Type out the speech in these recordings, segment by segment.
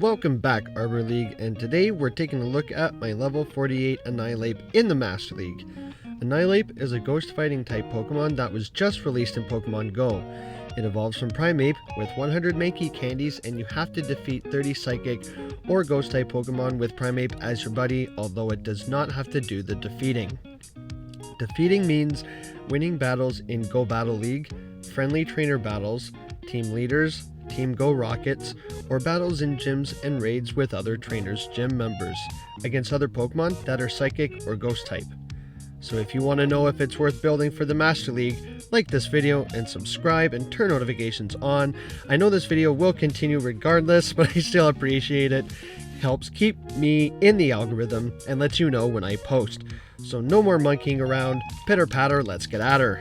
Welcome back, Arbor League, and today we're taking a look at my level 48 Annihilape in the Master League. Annihilape is a ghost fighting type Pokemon that was just released in Pokemon Go. It evolves from Primeape with 100 Mankey candies, and you have to defeat 30 Psychic or Ghost type Pokemon with Primeape as your buddy, although it does not have to do the defeating. Defeating means winning battles in Go Battle League, friendly trainer battles, team leaders, Team Go Rockets, or battles in gyms and raids with other trainers' gym members against other Pokemon that are Psychic or Ghost type. So if you want to know if it's worth building for the Master League, like this video and subscribe and turn notifications on. I know this video will continue regardless, but I still appreciate it. It helps keep me in the algorithm and lets you know when I post. So no more monkeying around, pitter patter, let's get at her.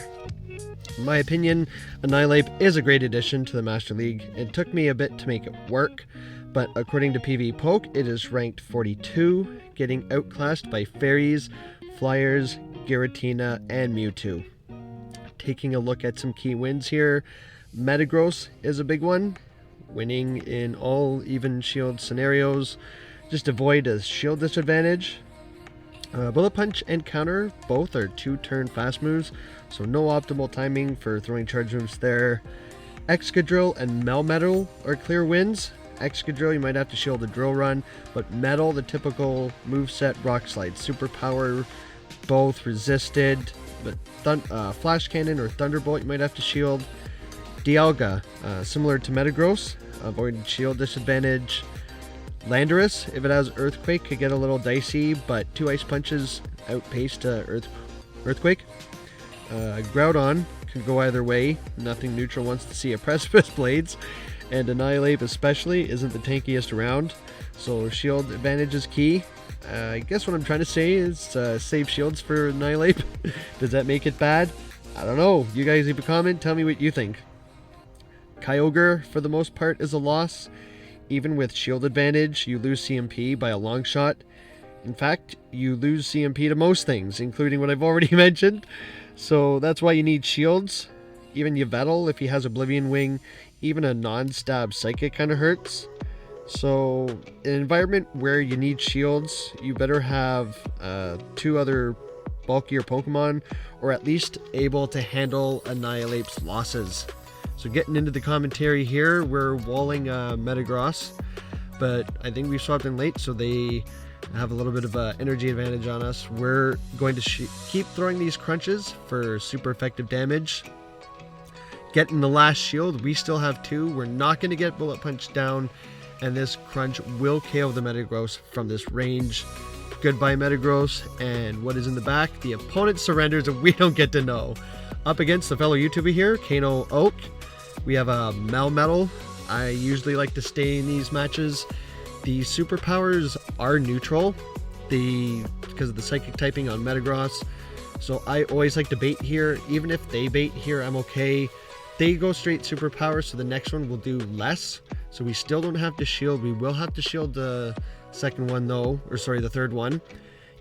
In my opinion, Annihilape is a great addition to the Master League. It took me a bit to make it work, but according to PV Poke, it is ranked 42, getting outclassed by Fairies, Flyers, Giratina, and Mewtwo. Taking a look at some key wins here, Metagross is a big one, winning in all even shield scenarios. Just avoid a shield disadvantage. Bullet Punch and Counter both are 2-turn fast moves, so no optimal timing for throwing charge moves there. Excadrill and Melmetal are clear wins. Excadrill, you might have to shield a drill run, but Metal, the typical moveset, Rock Slide, Superpower, both resisted, but Flash Cannon or Thunderbolt, you might have to shield. Dialga, similar to Metagross, avoid shield disadvantage. Landorus, if it has Earthquake, could get a little dicey, but 2 Ice Punches outpaced Earthquake. Groudon could go either way. Nothing neutral wants to see a Precipice Blades, and Annihilape especially isn't the tankiest around, so shield advantage is key. I guess what I'm trying to say is save shields for Annihilape. Does that make it bad? I don't know. You guys leave a comment, tell me what you think. Kyogre, for the most part, is a loss. Even with shield advantage, you lose CMP by a long shot. In fact, you lose CMP to most things, including what I've already mentioned. So that's why you need shields. Even Yveltal, if he has Oblivion Wing, even a non-stab Psychic kind of hurts. So in an environment where you need shields, you better have 2 other bulkier Pokemon, or at least able to handle Annihilape's losses. So getting into the commentary here, we're walling Metagross, but I think we swapped in late, so they have a little bit of energy advantage on us. We're going to keep throwing these crunches for super effective damage. Getting the last shield, we still have 2. We're not going to get Bullet Punch down, and this crunch will KO the Metagross from this range. Goodbye, Metagross, and what is in the back? The opponent surrenders, and we don't get to know. Up against the fellow YouTuber here, Kano Oak. We have a Melmetal. I usually like to stay in these matches. The superpowers are neutral because of the psychic typing on Metagross. So I always like to bait here. Even if they bait here, I'm okay. They go straight superpower, so the next one will do less. So we still don't have to shield. We will have to shield the second one though, or sorry, the third one.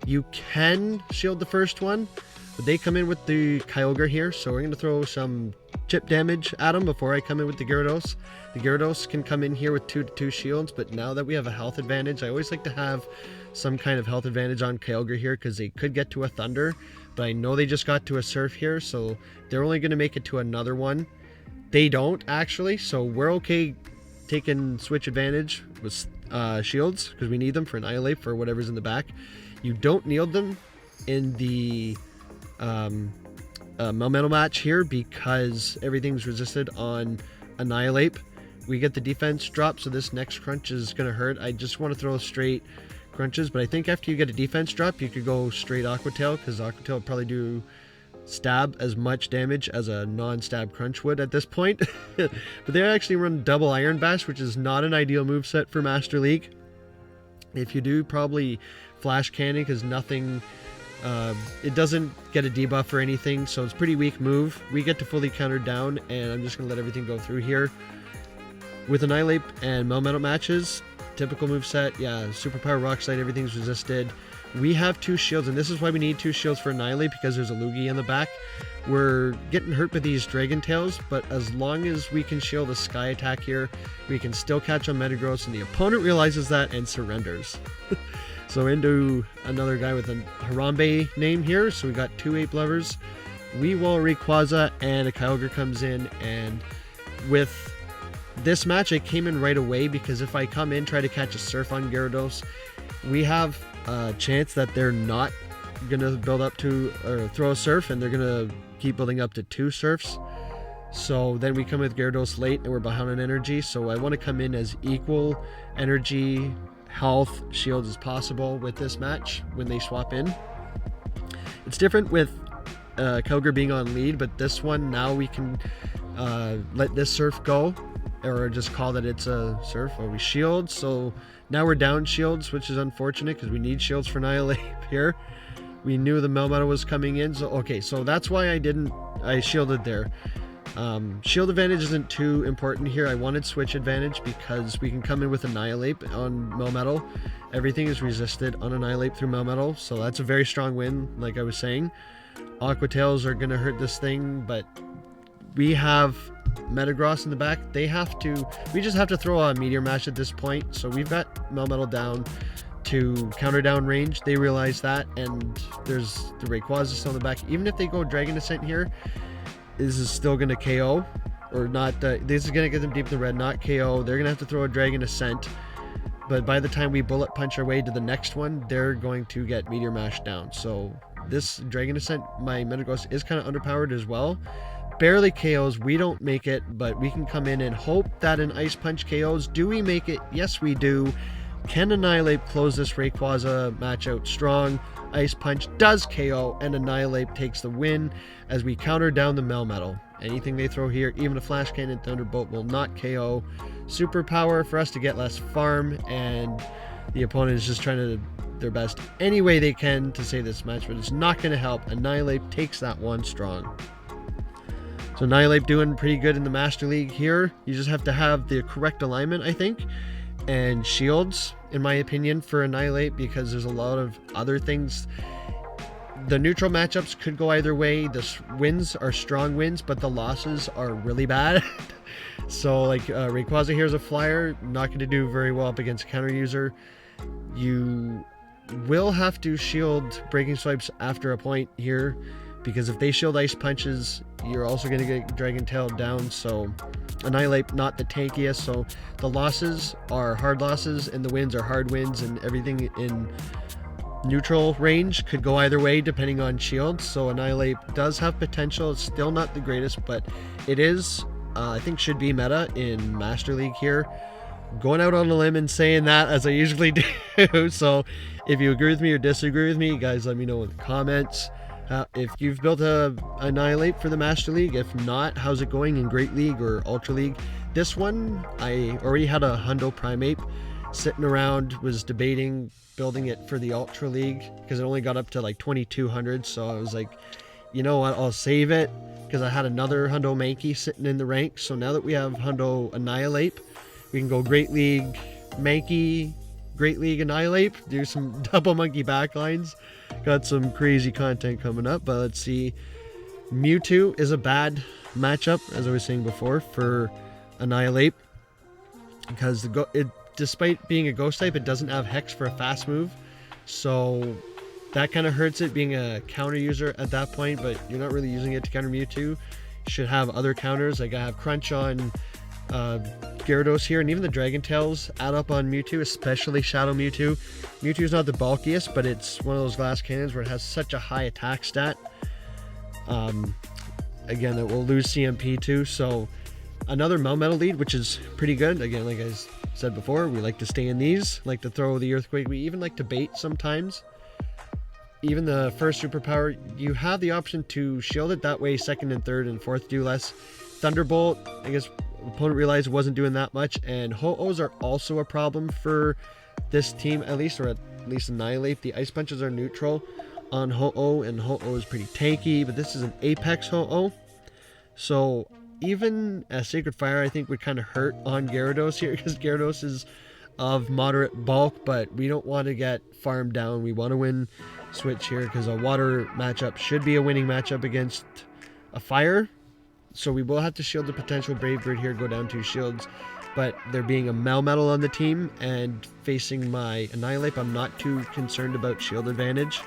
You can shield the first one, but they come in with the Kyogre here, so we're going to throw some chip damage at them before I come in with the Gyarados. The Gyarados can come in here with 2 shields, but now that we have a health advantage, I always like to have some kind of health advantage on Kyogre here, because they could get to a Thunder, but I know they just got to a Surf here, so they're only going to make it to another one. They don't, actually, so we're okay taking switch advantage with shields, because we need them for Annihilape for whatever's in the back. You don't need them in the Melmetal match here because everything's resisted on Annihilape. We get the defense drop, so this next crunch is going to hurt. I just want to throw straight crunches, but I think after you get a defense drop, you could go straight Aqua Tail, because Aqua Tail would probably do stab as much damage as a non-stab crunch would at this point. But they actually run double Iron Bash, which is not an ideal moveset for Master League. If you do, probably Flash Cannon, because nothing... it doesn't get a debuff or anything, so it's a pretty weak move. We get to fully counter down, and I'm just going to let everything go through here. With Annihilape and Melmetal matches, typical moveset, yeah, Superpower, Rock Slide, everything's resisted. we have 2 shields, and this is why we need 2 shields for Annihilape, because there's a Lugia in the back. We're getting hurt with these Dragon Tails, but as long as we can shield a Sky attack here, we can still catch on Metagross, and the opponent realizes that and surrenders. So into another guy with a Harambe name here, so we got 2 Ape Lovers. Weavile, Rayquaza, and a Kyogre comes in, and with this match, I came in right away because if I come in, try to catch a Surf on Gyarados, we have a chance that they're not going to build up to, or throw a Surf, and they're going to keep building up to 2 Surfs. So then we come with Gyarados late, and we're behind on energy, so I want to come in as equal energy, health, shields as possible with this match when they swap in. It's different with Kyogre being on lead, but this one, now we can let this Surf go, or just call that it's a Surf, or we shield. So now we're down shields, which is unfortunate because we need shields for Annihilape here. We knew the Melmetal was coming in, so okay, so that's why I shielded there. Shield advantage isn't too important here. I wanted switch advantage because we can come in with Annihilape on Melmetal. Everything is resisted on Annihilape through Melmetal, so that's a very strong win, like I was saying. Aqua Tails are going to hurt this thing, but we have Metagross in the back. We just have to throw a Meteor Mash at this point, so we've got Melmetal down to counter down range. They realize that, and there's the Rayquaza still in the back. Even if they go Dragon Descent here, this is still going to KO, or not. This is going to get them deep in the red, not KO. They're going to have to throw a Dragon Ascent, but by the time we bullet punch our way to the next one, they're going to get Meteor Mash down. So this Dragon Ascent, my Metagross is kind of underpowered as well. Barely KOs, we don't make it, but we can come in and hope that an Ice Punch KOs. Do we make it? Yes, we do. Can Annihilape close this Rayquaza match out strong? Ice Punch does KO, and Annihilape takes the win as we counter down the Melmetal. Anything they throw here, even a Flash Cannon, Thunderbolt, will not KO. Superpower for us to get less farm, and the opponent is just trying to their best any way they can to save this match, but it's not going to help. Annihilape takes that one strong. So Annihilape doing pretty good in the Master League here. You just have to have the correct alignment, I think, and shields, in my opinion, for Annihilape, because there's a lot of other things. The neutral matchups could go either way. The wins are strong wins, but the losses are really bad. So like Rayquaza here is a flyer, not going to do very well up against a counter user. You will have to shield Breaking Swipes after a point here, because if they shield Ice Punches, you're also going to get Dragon Tail down. So Annihilape not the tankiest, so the losses are hard losses and the wins are hard wins, and everything in neutral range could go either way depending on shields. So Annihilape does have potential. It's still not the greatest, but it is, I think, should be meta in Master League here. Going out on a limb and saying that, as I usually do. So if you agree with me or disagree with me, guys, let me know in the comments. If you've built a Annihilape for the Master League. If not, how's it going in Great League or Ultra League? This one, I already had a Hundo Primeape sitting around, was debating building it for the Ultra League because it only got up to like 2200. So I was like, you know what, I'll save it, because I had another Hundo Mankey sitting in the ranks. So now that we have Hundo Annihilape, we can go Great League Mankey, Great League Annihilape, do some double monkey backlines. Got some crazy content coming up, but let's see. Mewtwo is a bad matchup, as I was saying before, for Annihilape, because despite being a ghost type, it doesn't have Hex for a fast move, so that kind of hurts it being a counter user at that point. But you're not really using it to counter Mewtwo. You should have other counters. Like I have Crunch on Gyarados here, and even the Dragon Tails add up on Mewtwo, especially Shadow Mewtwo. Mewtwo is not the bulkiest, but it's one of those glass cannons where it has such a high attack stat. Again, it will lose CMP too, so another Melmetal lead, which is pretty good. Again, like I said before, we like to stay in these, like to throw the Earthquake. We even like to bait sometimes. Even the first superpower, you have the option to shield it, that way second and third and fourth do less. Thunderbolt, I guess opponent realized it wasn't doing that much, and Ho-Ohs are also a problem for this team, at least Annihilape. The Ice Punches are neutral on Ho-Oh, and Ho-Oh is pretty tanky, but this is an Apex Ho-Oh, so even a Sacred Fire I think would kind of hurt on Gyarados here, because Gyarados is of moderate bulk, but we don't want to get farmed down. We want to win switch here because a water matchup should be a winning matchup against a fire. So we will have to shield the potential Brave Bird here, go down 2 shields. But there being a Melmetal on the team and facing my Annihilape, I'm not too concerned about shield advantage.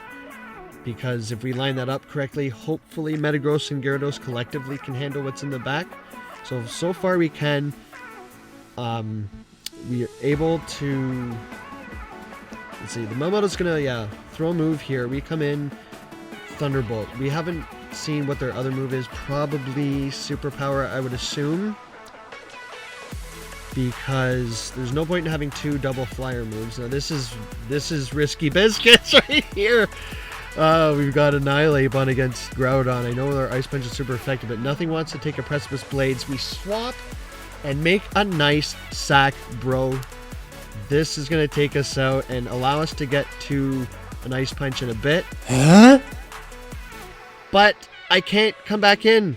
Because if we line that up correctly, hopefully Metagross and Gyarados collectively can handle what's in the back. So far we can. We are able to... Let's see, the Melmetal's gonna, throw a move here. We come in, Thunderbolt. We haven't seen what their other move is. Probably Superpower, I would assume. Because there's no point in having 2 double flyer moves. Now this is risky biscuits right here. We've got Annihilape on against Groudon. I know our Ice Punch is super effective, but nothing wants to take a Precipice Blades. We swap and make a nice sack, bro. This is going to take us out and allow us to get to an Ice Punch in a bit. Huh? But I can't come back in.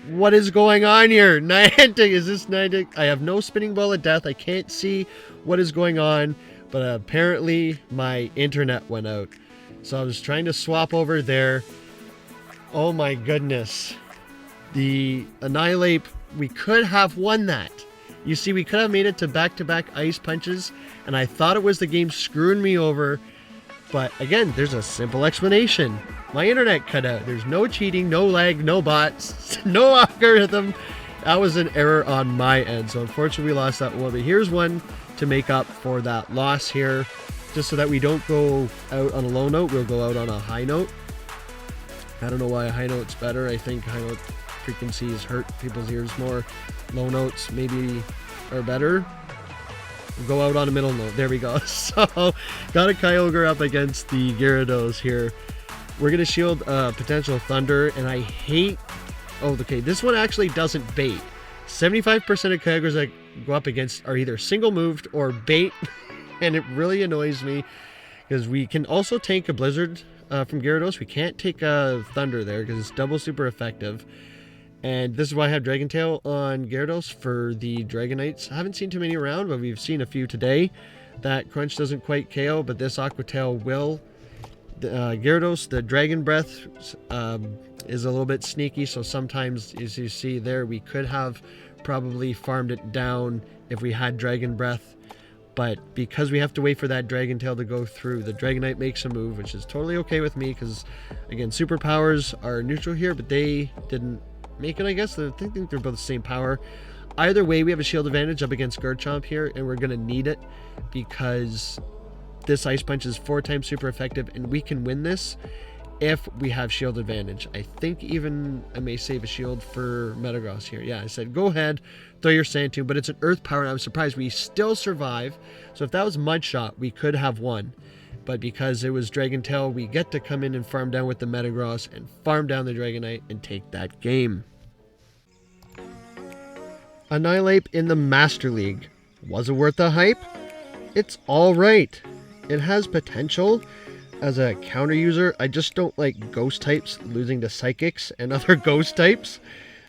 What is going on here? Niantic, is this Niantic? I have no Spinning Ball of Death. I can't see what is going on, but apparently my internet went out. So I was trying to swap over there. Oh my goodness. The Annihilape, we could have won that. You see, we could have made it to back-to-back Ice Punches, and I thought it was the game screwing me over. But again, there's a simple explanation. My internet cut out. There's no cheating, no lag, no bots, no algorithm. That was an error on my end. So unfortunately, we lost that one. But here's one to make up for that loss here. Just so that we don't go out on a low note, we'll go out on a high note. I don't know why a high note's better. I think high note frequencies hurt people's ears more. Low notes maybe are better. We'll go out on a middle note. There we go. So, got a Kyogre up against the Gyarados here. We're going to shield potential Thunder, and I hate... Oh, okay, this one actually doesn't bait. 75% of Kyogres that go up against are either single-moved or bait. And it really annoys me because we can also tank a Blizzard from Gyarados. We can't take a Thunder there because it's double super effective. And this is why I have Dragon Tail on Gyarados for the Dragonites. I haven't seen too many around, but we've seen a few today. That Crunch doesn't quite KO, but this Aqua Tail will. Gyarados, the Dragon Breath is a little bit sneaky, so sometimes, as you see there, we could have probably farmed it down if we had Dragon Breath. But because we have to wait for that Dragon Tail to go through, the Dragonite makes a move, which is totally okay with me because, again, superpowers are neutral here, but they didn't make it, I guess. I think they're both the same power. Either way, we have a shield advantage up against Garchomp here, and we're going to need it because this Ice Punch is 4 times super effective, and we can win this if we have shield advantage. I think even I may save a shield for Metagross here. Yeah, I said go ahead, throw your Sand Tomb, but it's an Earth Power, and I'm surprised we still survive. So if that was Mud Shot, we could have won. But because it was Dragon Tail, we get to come in and farm down with the Metagross and farm down the Dragonite and take that game. Annihilape in the Master League. Was it worth the hype? It's alright. It has potential. As a counter user, I just don't like ghost types losing to psychics and other ghost types.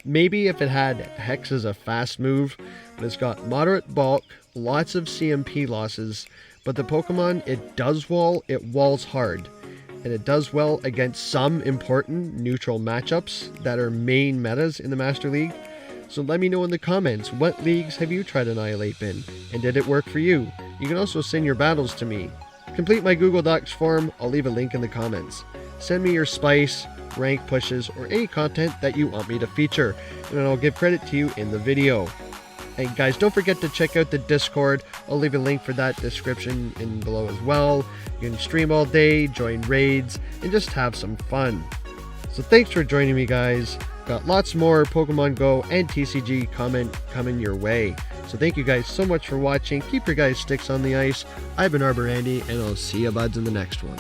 Maybe if it had Hex as a fast move, but it's got moderate bulk, lots of CMP losses, but the Pokemon it does wall, it walls hard. And it does well against some important neutral matchups that are main metas in the Master League. So let me know in the comments, what leagues have you tried Annihilape in? And did it work for you? You can also send your battles to me. Complete my Google Docs form, I'll leave a link in the comments. Send me your spice, rank pushes, or any content that you want me to feature, and I'll give credit to you in the video. And guys, don't forget to check out the Discord. I'll leave a link for that description in below as well. You can stream all day, join raids, and just have some fun. So thanks for joining me, guys. Got lots more Pokemon Go and TCG coming your way. So thank you guys so much for watching. Keep your guys' sticks on the ice. I've been Arbor Andy, and I'll see you buds in the next one.